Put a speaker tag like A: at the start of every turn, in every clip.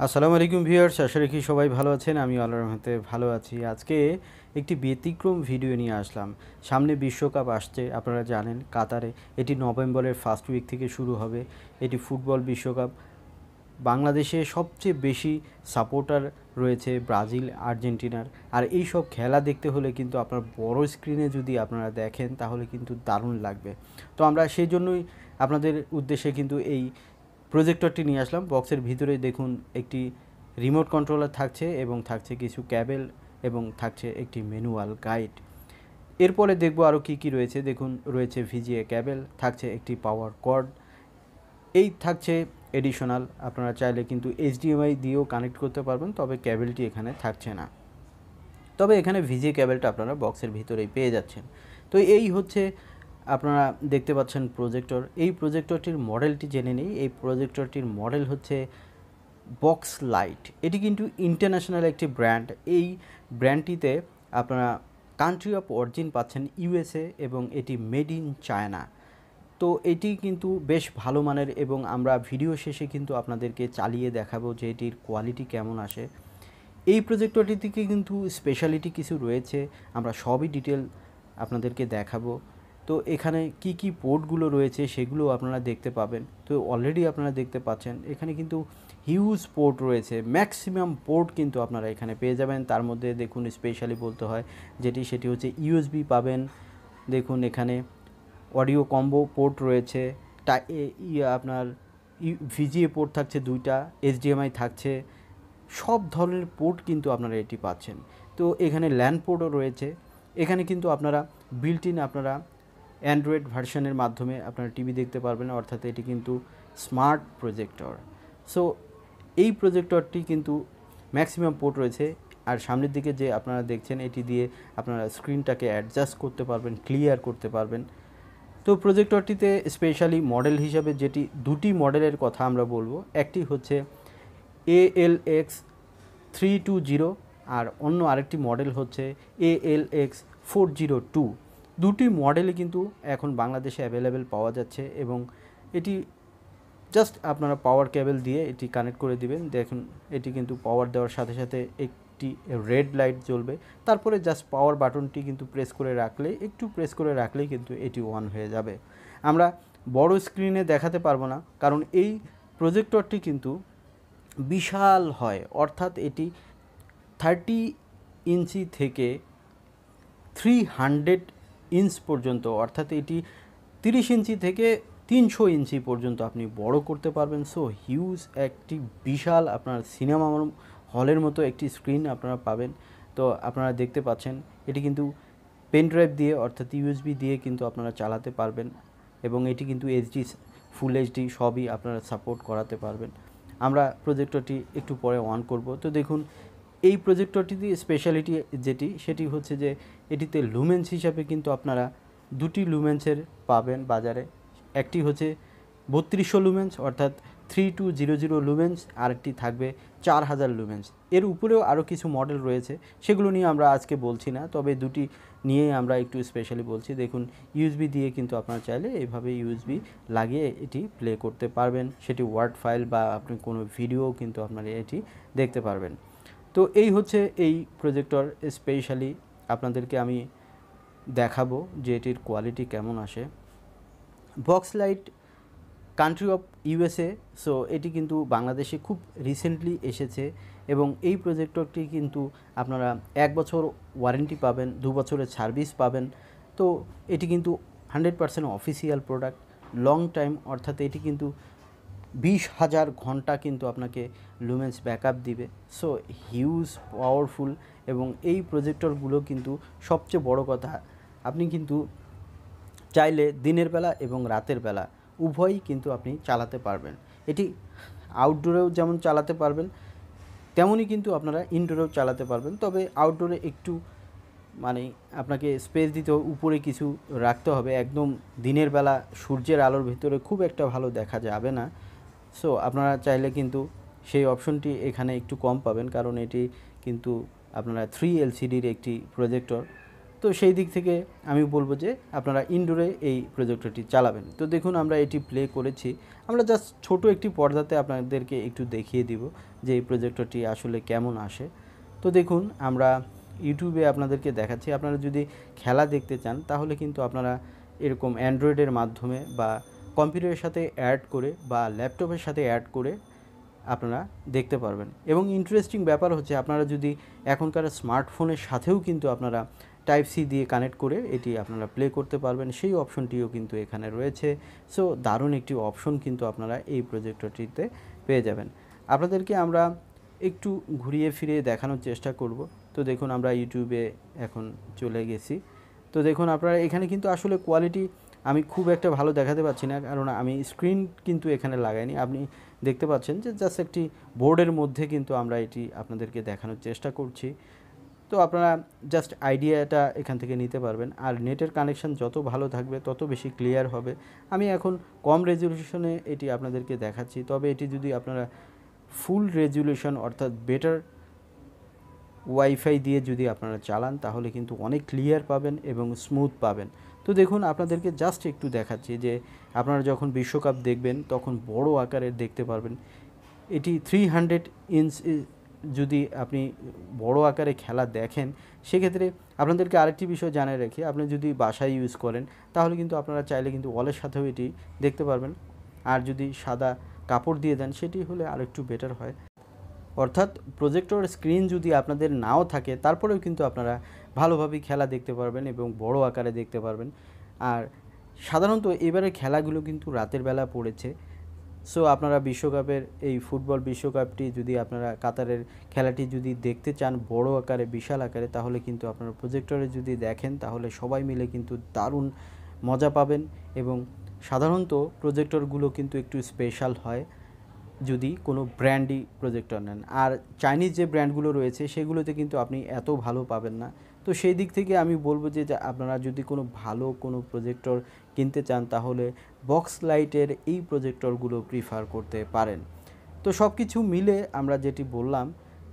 A: আসসালামু আলাইকুম ভিউয়ার্স, আশা রাখি সবাই ভালো আছেন। আমি আল্লাহর রহমতে ভালো আছি। আজকে একটি ব্যতিক্রম ভিডিও নিয়ে আসলাম। সামনে বিশ্বকাপ আসছে, আপনারা জানেন কাতারে। এটি নভেম্বরের ফার্স্ট উইক থেকে শুরু হবে। এটি ফুটবল বিশ্বকাপ। বাংলাদেশে সবচেয়ে বেশি সাপোর্টার রয়েছে ব্রাজিল, আর্জেন্টিনার। আর এই সব খেলা দেখতে হলে কিন্তু আপনার বড় স্ক্রিনে যদি আপনারা দেখেন তাহলে কিন্তু দারুণ লাগবে। তো আমরা সেই জন্যই আপনাদের উদ্দেশ্যে কিন্তু এই প্রজেক্টরটি নিয়ে আসলাম। বক্সের ভিতরে দেখুন একটি রিমোট কন্ট্রোলার থাকছে এবং থাকছে কিছু ক্যাবেল এবং থাকছে একটি ম্যানুয়াল গাইড। এরপরে দেখব আরও কী কী রয়েছে। দেখুন রয়েছে ভিজিএ ক্যাবেল, থাকছে একটি পাওয়ার কর্ড, এই থাকছে এডিশনাল। আপনারা চাইলে কিন্তু এইচডিএমআই দিয়েও কানেক্ট করতে পারবেন, তবে ক্যাবেলটি এখানে থাকছে না। তবে এখানে ভিজিএ ক্যাবেলটা আপনারা বক্সের ভিতরেই পেয়ে যাচ্ছেন। তো এই হচ্ছে আপনারা দেখতে পাচ্ছেন প্রজেক্টর। এই প্রজেক্টরটির মডেলটি জেনে নিই। এই প্রজেক্টরটির মডেল হচ্ছে বক্সলাইট। এটি কিন্তু ইন্টারন্যাশনাল একটি ব্র্যান্ড। এই ব্র্যান্ডটিতে আপনারা কান্ট্রি অফ অরিজিন পাচ্ছেন ইউএসএ এবং এটি মেড ইন চায়না। তো এটি কিন্তু বেশ ভালো মানের এবং আমরা ভিডিও শেষে কিন্তু আপনাদেরকে চালিয়ে দেখাবো যে এটির কোয়ালিটি কেমন আসে। এই প্রজেক্টরটি থেকে কিন্তু স্পেশালিটি কিছু রয়েছে, আমরা সবই ডিটেল আপনাদেরকে দেখাবো। তো এখানে কি কি পোর্টগুলো রয়েছে সেগুলো আপনারা দেখতে পাবেন। তো অলরেডি আপনারা দেখতে পাচ্ছেন এখানে কিন্তু হিউজ পোর্ট রয়েছে, ম্যাক্সিমাম পোর্ট কিন্তু আপনারা এখানে পেয়ে যাবেন। তার মধ্যে দেখুন স্পেশালি বলতে হয় সেটি হচ্ছে ইউএসবি পাবেন। দেখুন এখানে অডিও কম্বো পোর্ট রয়েছে, আপনার ভিজিএ পোর্ট থাকছে 2টা, এইচডিএমআই থাকছে, সব ধরনের পোর্ট কিন্তু আপনারা এটি পাচ্ছেন। তো এখানে ল্যান্ড পোর্টও রয়েছে। এখানে কিন্তু আপনারা বিল্ট ইন আপনারা অ্যান্ড্রয়েড ভার্সনের মাধ্যমে আপনারা টিভি দেখতে পারবেন, অর্থাৎ এটি কিন্তু স্মার্ট প্রজেক্টর। সো এই প্রজেক্টরটি কিন্তু ম্যাক্সিমাম পোর্ট রয়েছে। আর সামনের দিকে যে আপনারা দেখছেন এটি দিয়ে আপনারা স্ক্রিনটাকে অ্যাডজাস্ট করতে পারবেন, ক্লিয়ার করতে পারবেন। তো প্রজেক্টরটিতে স্পেশালি মডেল হিসাবে যেটি দুটি মডেলের কথা আমরা বলবো, একটি হচ্ছে alx320 আর অন্য আরেকটি মডেল হচ্ছে alx402। দুটি মডেলই কিন্তু এখন বাংলাদেশে অ্যাভেলেবেল পাওয়া যাচ্ছে এবং এটি জাস্ট আপনারা পাওয়ার কেবল দিয়ে এটি কানেক্ট করে দিবেন। দেখুন এটি কিন্তু পাওয়ার দেওয়ার সাথে সাথে একটি রেড লাইট জ্বলবে, তারপরে জাস্ট পাওয়ার বাটনটি কিন্তু একটু প্রেস করে রাখলেই কিন্তু এটি অন হয়ে যাবে। আমরা বড় স্ক্রিনে দেখাতে পারবো না, কারণ এই প্রজেক্টরটি কিন্তু বিশাল হয়, অর্থাৎ এটি 30 ইঞ্চি থেকে 300 ইঞ্চ পর্যন্ত, অর্থাৎ এটি 30 ইঞ্চি থেকে 300 ইঞ্চি পর্যন্ত আপনি বড় করতে পারবেন। সো হিউজ একটি বিশাল আপনার সিনেমা হলের মতো একটি স্ক্রিন আপনারা পাবেন। তো আপনারা দেখতে পাচ্ছেন এটি কিন্তু পেন ড্রাইভ দিয়ে অর্থাৎ ইউএসবি দিয়ে কিন্তু আপনারা চালাতে পারবেন এবং এটি কিন্তু এইচডি, ফুল এইচডি সবই আপনারা সাপোর্ট করাতে পারবেন। আমরা প্রজেক্টরটি একটু পরে অন করব। তো দেখুন এই প্রজেক্টরটিতে স্পেশালিটি সেটি হচ্ছে যে এটিতে লুমেন্স হিসাবে কিন্তু আপনারা দুটি লুমেন্সের পাবেন বাজারে। একটি হচ্ছে 3200 লুমেন্স অর্থাৎ 3200 লুমেন্স, আরেকটি থাকবে 4000 লুমেন্স। এর উপরেও আরও কিছু মডেল রয়েছে, সেগুলো নিয়ে আমরা আজকে বলছি না, তবে দুটি নিয়ে আমরা একটু স্পেশালি বলছি। দেখুন ইউএসবি দিয়ে কিন্তু আপনারা চাইলে এইভাবে ইউএসবি লাগিয়ে এটি প্লে করতে পারবেন, সেটি ওয়ার্ড ফাইল বা আপনি কোনো ভিডিও কিন্তু আপনারা এটি দেখতে পারবেন। তো এই হচ্ছে এই প্রজেক্টর। স্পেশালি আপনাদেরকে আমি দেখাবো যে এটির কোয়ালিটি কেমন আসে। বক্সলাইট কান্ট্রি অফ ইউএসএ। সো এটি কিন্তু বাংলাদেশে খুব রিসেন্টলি এসেছে এবং এই প্রজেক্টরটি কিন্তু আপনারা 1 বছর ওয়ারেন্টি পাবেন, 2 বছরের সার্ভিস পাবেন। তো এটি কিন্তু 100% অফিসিয়াল প্রোডাক্ট, লং টাইম, অর্থাৎ এটি কিন্তু 20,000 ঘন্টা কিন্তু আপনাকে লুমেন্স ব্যাকআপ দিবে। সো হিউজ পাওয়ারফুল এবং এই প্রজেক্টরগুলো কিন্তু সবচেয়ে বড় কথা, আপনি কিন্তু চাইলে দিনের বেলা এবং রাতের বেলা উভয়ই কিন্তু আপনি চালাতে পারবেন। এটি আউটডোরেও যেমন চালাতে পারবেন তেমনই কিন্তু আপনারা ইনডোরেও চালাতে পারবেন। তবে আউটডোরে একটু আপনাকে স্পেস দিতে উপরে কিছু রাখতে হবে, একদম দিনের বেলা সূর্যের আলোর ভিতরে খুব একটা ভালো দেখা যাবে না। সো আপনারা চাইলে কিন্তু সেই অপশনটি এখানে একটু কম পাবেন, কারণ এটি কিন্তু আপনারা 3 LCDর একটি প্রজেক্টর। তো তো সেই দিক থেকে আমি বলবো যে আপনারা ইনডোরে এই প্রজেক্টরটি চালাবেন। তো দেখুন আমরা এটি প্লে করেছি, আমরা জাস্ট ছোট একটি পর্দাতে আপনাদেরকে একটু দেখিয়ে দিব যে এই প্রজেক্টরটি আসলে কেমন আসে। তো দেখুন আমরা ইউটিউবে আপনাদেরকে দেখাচ্ছি। আপনারা যদি খেলা দেখতে চান তাহলে কিন্তু আপনারা এরকম অ্যান্ড্রয়েডের মাধ্যমে বা কম্পিউটারের সাথে অ্যাড করে বা ল্যাপটপের সাথে অ্যাড করে আপনারা দেখতে পারবেন। এবং ইন্টারেস্টিং ব্যাপার হচ্ছে আপনারা যদি এখনকার স্মার্টফোনের সাথেও কিন্তু আপনারা টাইপ সি দিয়ে কানেক্ট করে এটি আপনারা প্লে করতে পারবেন, সেই অপশনটিও কিন্তু এখানে রয়েছে। সো দারুণ একটি অপশন কিন্তু আপনারা এই প্রজেক্টরটিতে পেয়ে যাবেন। আপনাদেরকে আমরা একটু ঘুরিয়ে ফিরিয়ে দেখানোর চেষ্টা করব। তো দেখুন আমরা ইউটিউবে এখন চলে গেছি। তো দেখুন আপনারা এখানে কিন্তু আসলে কোয়ালিটি আমি খুব একটা ভালো দেখাতে পারছি না, কারণ আমি স্ক্রিন কিন্তু এখানে লাগাইনি। আপনি দেখতে পাচ্ছেন যে জাস্ট একটি বোর্ডের মধ্যে কিন্তু আমরা এটি আপনাদেরকে দেখানোর চেষ্টা করছি। তো আপনারা জাস্ট আইডিয়াটা এখান থেকে নিতে পারবেন। আর নেটের কানেকশান যত ভালো থাকবে তত বেশি ক্লিয়ার হবে। আমি এখন কম রেজলিউশনে এটি আপনাদেরকে দেখাচ্ছি, তবে এটি যদি আপনারা ফুল রেজলিউশন অর্থাৎ বেটার ওয়াইফাই দিয়ে যদি আপনারা চালান তাহলে কিন্তু অনেক ক্লিয়ার পাবেন এবং স্মুথ পাবেন। তো দেখুন আপনাদেরকে জাস্ট একটু দেখাচ্ছি যে আপনারা যখন বিশ্বকাপ দেখবেন তখন বড় আকারের দেখতে পারবেন। এটি 300 ইঞ্চ যদি আপনি বড় আকারে খেলা দেখেন, সেক্ষেত্রে আপনাদেরকে আরেকটি বিষয় জানিয়ে রাখি, আপনি যদি বাসায় ইউজ করেন তাহলে কিন্তু আপনারা চাইলে কিন্তু ওয়ালের সাথেও এটি দেখতে পারবেন। আর যদি সাদা কাপড় দিয়ে দেন সেটি হলে আরেকটু বেটার হয়। অর্থাৎ প্রজেক্টর স্ক্রিন যদি আপনাদের নাও থাকে তারপরেও কিন্তু আপনারা ভালোভাবে খেলা দেখতে পারবেন এবং বড় আকারে দেখতে পারবেন। আর সাধারণত এবারে খেলাগুলো কিন্তু রাতের বেলা পড়েছে। সো আপনারা বিশ্বকাপের এই ফুটবল বিশ্বকাপটি যদি আপনারা কাতারের খেলাটি যদি দেখতে চান বড় আকারে বিশাল আকারে, তাহলে কিন্তু আপনারা প্রজেক্টরে যদি দেখেন তাহলে সবাই মিলে কিন্তু দারুণ মজা পাবেন। এবং সাধারণত প্রজেক্টরগুলো কিন্তু একটু স্পেশাল হয় যদি কোনো ব্র্যান্ডই প্রজেক্টর নেন। আর চাইনিজ যে ব্র্যান্ডগুলো রয়েছে সেগুলোতে কিন্তু আপনি এত ভালো পাবেন না। তো সেই দিক থেকে আমি বলবো যে আপনারা যদি কোনো ভালো কোনো প্রজেক্টর কিনতে চান তাহলে বক্স লাইটের এই প্রজেক্টরগুলো প্রিফার করতে পারেন। তো সব কিছু মিলে আমরা যেটি বললাম,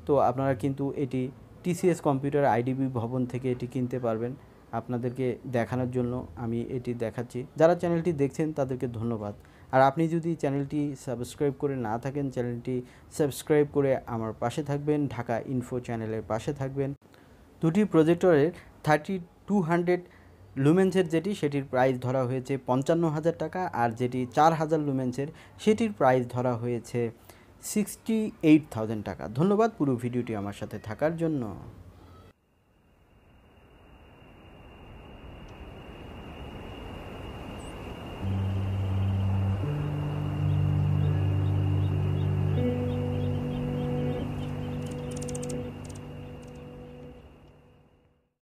A: তো আপনারা কিন্তু এটি টিসিএস কম্পিউটার আইডিবি ভবন থেকে এটি কিনতে পারবেন। আপনাদেরকে দেখানোর জন্য আমি এটি দেখাচ্ছি। যারা চ্যানেলটি দেখছেন তাদেরকে ধন্যবাদ। আর আপনি যদি চ্যানেলটি সাবস্ক্রাইব করে না থাকেন, চ্যানেলটি সাবস্ক্রাইব করে আমার পাশে থাকবেন, ঢাকা ইনফো চ্যানেলের পাশে থাকবেন। দুটি প্রজেক্টরের 3200 লুমেন্সের যেটি সেটির প্রাইস ধরা হয়েছে 55,000 টাকা, আর যেটি 4000 লুমেন্সের সেটির প্রাইস ধরা হয়েছে 68,000 টাকা। ধন্যবাদ পুরো ভিডিওটি আমার সাথে থাকার জন্য।